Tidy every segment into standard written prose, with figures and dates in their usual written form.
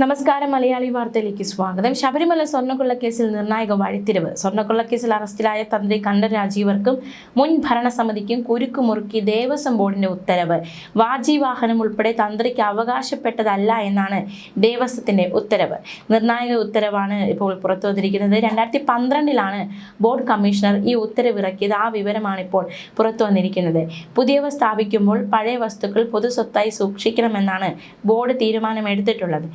നമസ്കാരം മലയാളി വാർത്തയിലേക്ക് സ്വാഗതം. ശബരിമല സ്വർണ്ണക്കൊള്ളക്കേസിൽ നിർണായക വഴിത്തിരിവ്. സ്വർണ്ണക്കൊള്ളക്കേസിൽ അറസ്റ്റിലായ തന്ത്രി കണ്ഠര് രാജീവർക്കും മുൻ ഭരണസമിതിക്കും കുരുക്കുമുറുക്കി ദേവസ്വം ബോർഡിന്റെ ഉത്തരവ്. വാജീവാഹനം ഉൾപ്പെടെ തന്ത്രിക്ക് അവകാശപ്പെട്ടതല്ല എന്നാണ് ദേവസ്വത്തിന്റെ ഉത്തരവ്. നിർണായക ഉത്തരവാണ് ഇപ്പോൾ പുറത്തു വന്നിരിക്കുന്നത്. 2012 ബോർഡ് കമ്മീഷണർ ഈ ഉത്തരവിറക്കിയത്. ആ വിവരമാണ് ഇപ്പോൾ പുറത്തു വന്നിരിക്കുന്നത്. പുതിയവ സ്ഥാപിക്കുമ്പോൾ പഴയ വസ്തുക്കൾ പൊതുസ്വത്തായി സൂക്ഷിക്കണമെന്നാണ് ബോർഡ് തീരുമാനമെടുത്തിട്ടുള്ളത്.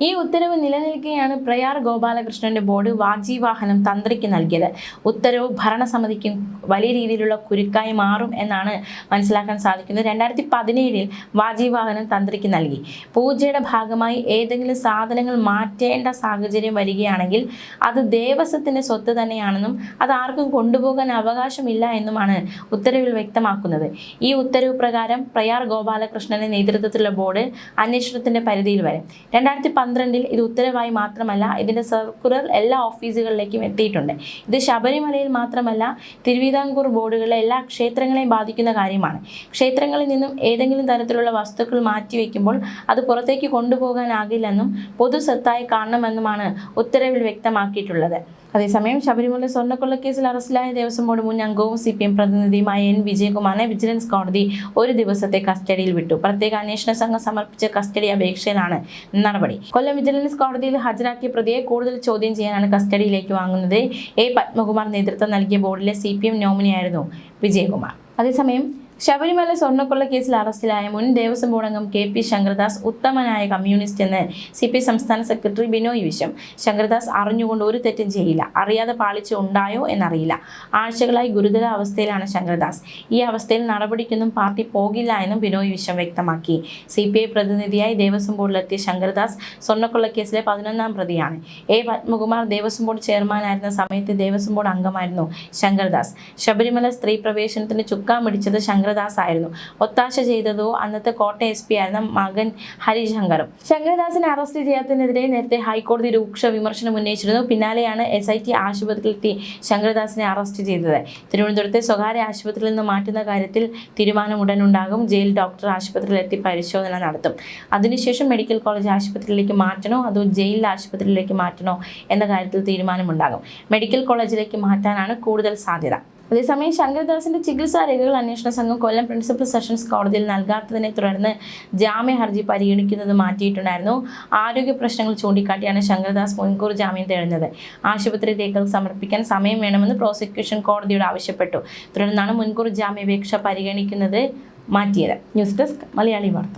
ഈ ഉത്തരവ് നിലനിൽക്കെയാണ് പ്രയാർ ഗോപാലകൃഷ്ണന്റെ ബോർഡ് വാജീവാഹനം തന്ത്രിക്ക് നൽകിയത്. ഉത്തരവ് ഭരണസമിതിക്കും വലിയ രീതിയിലുള്ള കുരുക്കായി മാറും എന്നാണ് മനസ്സിലാക്കാൻ സാധിക്കുന്നത്. 2017 വാജീവാഹനം തന്ത്രിക്ക് നൽകി. പൂജയുടെ ഭാഗമായി ഏതെങ്കിലും സാധനങ്ങൾ മാറ്റേണ്ട സാഹചര്യം വരികയാണെങ്കിൽ അത് ദേവസ്വത്തിന്റെ സ്വത്ത് തന്നെയാണെന്നും അത് ആർക്കും കൊണ്ടുപോകാൻ അവകാശമില്ല എന്നുമാണ് ഉത്തരവിൽ വ്യക്തമാക്കുന്നത്. ഈ ഉത്തരവ് പ്രകാരം പ്രയാർ ഗോപാലകൃഷ്ണന്റെ നേതൃത്വത്തിലുള്ള ബോർഡ് അന്വേഷണത്തിന്റെ പരിധിയിൽ വരും. 2012 ഇത് ഉത്തരവായി മാത്രമല്ല, ഇതിന്റെ സർക്കുലർ എല്ലാ ഓഫീസുകളിലേക്കും എത്തിയിട്ടുണ്ട്. ഇത് ശബരിമലയിൽ മാത്രമല്ല, തിരുവിതാംകൂർ ബോർഡുകളിലെ എല്ലാ ക്ഷേത്രങ്ങളെയും ബാധിക്കുന്ന കാര്യമാണ്. ക്ഷേത്രങ്ങളിൽ നിന്നും ഏതെങ്കിലും തരത്തിലുള്ള വസ്തുക്കൾ മാറ്റിവെക്കുമ്പോൾ അത് പുറത്തേക്ക് കൊണ്ടുപോകാനാകില്ലെന്നും പൊതുസ്വത്തായി കാണണമെന്നുമാണ് ഉത്തരവിൽ വ്യക്തമാക്കിയിട്ടുള്ളത്. അതേസമയം ശബരിമല സ്വർണ്ണക്കൊള്ളക്കേസിൽ അറസ്റ്റിലായ ദേവസ്വം ബോർഡ് മുൻ അംഗവും CPM പ്രതിനിധിയുമായ N വിജയകുമാറിനെ വിജിലൻസ് കോടതി 1 ദിവസത്തെ കസ്റ്റഡിയിൽ വിട്ടു. പ്രത്യേക അന്വേഷണ സംഘം സമർപ്പിച്ച കസ്റ്റഡി അപേക്ഷയിലാണ് നടപടി. കൊല്ലം വിജിലൻസ് കോടതിയിൽ ഹാജരാക്കിയ പ്രതിയെ കൂടുതൽ ചോദ്യം ചെയ്യാനാണ് കസ്റ്റഡിയിലേക്ക് വാങ്ങുന്നത്. A പത്മകുമാർ നേതൃത്വം നൽകിയ ബോർഡിലെ CPM നോമിനിയായിരുന്നു വിജയകുമാർ. അതേസമയം ശബരിമല സ്വർണ്ണക്കൊള്ളക്കേസിൽ അറസ്റ്റിലായ മുൻ ദേവസ്വം ബോർഡ് അംഗം KP ശങ്കർദാസ് ഉത്തമനായ കമ്മ്യൂണിസ്റ്റ് എന്ന് CPI സംസ്ഥാന സെക്രട്ടറി ബിനോയ് വിശ്വം. ശങ്കർദാസ് അറിഞ്ഞുകൊണ്ട് ഒരു തെറ്റും ചെയ്യില്ല, അറിയാതെ പാളിച്ച ഉണ്ടായോ എന്നറിയില്ല. ആഴ്ചകളായി ഗുരുതര അവസ്ഥയിലാണ് ശങ്കർദാസ്. ഈ അവസ്ഥയിൽ നടപടിക്കൊന്നും പാർട്ടി പോകില്ല എന്നും ബിനോയ് വിശ്വം വ്യക്തമാക്കി. CPI പ്രതിനിധിയായി ദേവസ്വം ബോർഡിലെത്തിയ ശങ്കർദാസ് സ്വർണ്ണക്കൊള്ളക്കേസിലെ 11ാം പ്രതിയാണ്. A പത്മകുമാർ ദേവസ്വം ബോർഡ് ചെയർമാനായിരുന്ന സമയത്ത് ദേവസ്വം ബോർഡ് അംഗമായിരുന്നു ശങ്കർദാസ്. ശബരിമല സ്ത്രീ പ്രവേശനത്തിന് ചുക്കാൻ പിടിച്ചത് ശങ്കർദാസ് ആയിരുന്നു. ഒത്താശ ചെയ്തതോ അന്നത്തെ കോട്ടയം SP ആയിരുന്ന മകൻ ഹരിശങ്കറും. ശങ്കർദാസിനെ അറസ്റ്റ് ചെയ്യാത്തതിനെതിരെ നേരത്തെ ഹൈക്കോടതി രൂക്ഷ വിമർശനം ഉന്നയിച്ചിരുന്നു. പിന്നാലെയാണ് SIT ആശുപത്രിയിലെത്തി ശങ്കർദാസിനെ അറസ്റ്റ് ചെയ്തത്. തിരുവനന്തപുരത്തെ സ്വകാര്യ ആശുപത്രിയിൽ നിന്ന് മാറ്റുന്ന കാര്യത്തിൽ തീരുമാനം ഉടനുണ്ടാകും. ജയിൽ ഡോക്ടർ ആശുപത്രിയിലെത്തി പരിശോധന നടത്തും. അതിനുശേഷം മെഡിക്കൽ കോളേജ് ആശുപത്രിയിലേക്ക് മാറ്റണോ അതോ ജയിൽ ആശുപത്രിയിലേക്ക് മാറ്റണോ എന്ന കാര്യത്തിൽ തീരുമാനമുണ്ടാകും. മെഡിക്കൽ കോളേജിലേക്ക് മാറ്റാനാണ് കൂടുതൽ സാധ്യത. അതേസമയം ശങ്കർദാസിന്റെ ചികിത്സാ രേഖകൾ അന്വേഷണ സംഘം കൊല്ലം പ്രിൻസിപ്പൽ സെഷൻസ് കോടതിയിൽ നൽകാത്തതിനെ തുടർന്ന് ജാമ്യ ഹർജി പരിഗണിക്കുന്നത് മാറ്റിയിട്ടുണ്ടായിരുന്നു. ആരോഗ്യ പ്രശ്നങ്ങൾ ചൂണ്ടിക്കാട്ടിയാണ് ശങ്കർദാസ് മുൻകൂർ ജാമ്യം തേടുന്നത്. ആശുപത്രി രേഖകൾ സമർപ്പിക്കാൻ സമയം വേണമെന്ന് പ്രോസിക്യൂഷൻ കോടതിയോട് ആവശ്യപ്പെട്ടു. തുടർന്നാണ് മുൻകൂർ ജാമ്യാപേക്ഷ പരിഗണിക്കുന്നത് മാറ്റിയത്. ന്യൂസ് ഡെസ്ക് മലയാളി വാർത്ത.